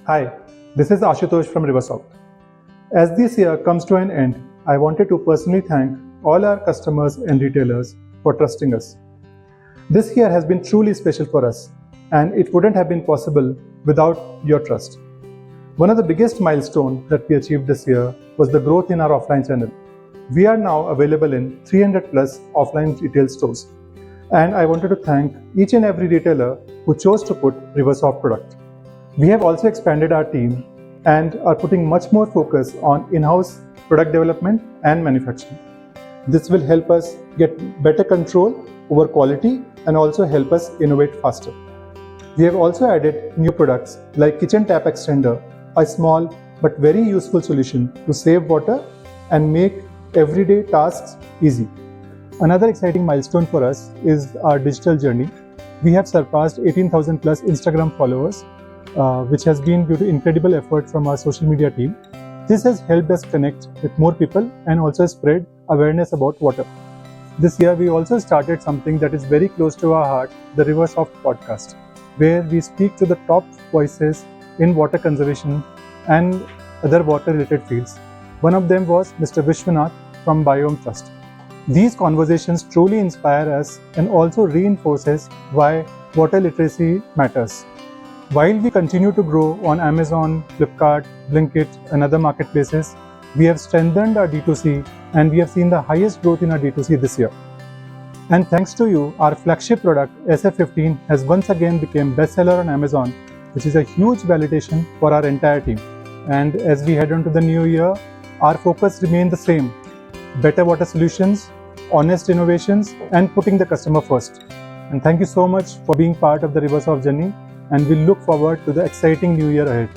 Hi, this is Ashutosh from RiverSoft. As this year comes to an end, I wanted to personally thank all our customers and retailers for trusting us. This year has been truly special for us, and it wouldn't have been possible without your trust. One of the biggest milestones that we achieved this year was the growth in our offline channel. We are now available in 300 plus offline retail stores, and I wanted to thank each and every retailer who chose to put RiverSoft product. We have also expanded our team and are putting much more focus on in-house product development and manufacturing. This will help us get better control over quality and also help us innovate faster. We have also added new products like Kitchen Tap Extender, a small but very useful solution to save water and make everyday tasks easy. Another exciting milestone for us is our digital journey. We have surpassed 18,000 plus Instagram followers, which has been due to incredible effort from our social media team. This has helped us connect with more people and also spread awareness about water. This year, we also started something that is very close to our heart, the RiverSoft podcast, where we speak to the top voices in water conservation and other water-related fields. One of them was Mr. Vishwanath from Biome Trust. These conversations truly inspire us and also reinforces why water literacy matters. While we continue to grow on Amazon, Flipkart, Blinkit and other marketplaces, we have strengthened our D2C and we have seen the highest growth in our D2C this year. And thanks to you, our flagship product SF15 has once again become bestseller on Amazon, which is a huge validation for our entire team. And as we head on to the new year, our focus remains the same: better water solutions, honest innovations, and putting the customer first. And thank you so much for being part of the RiverSoft journey, and we look forward to the exciting new year ahead.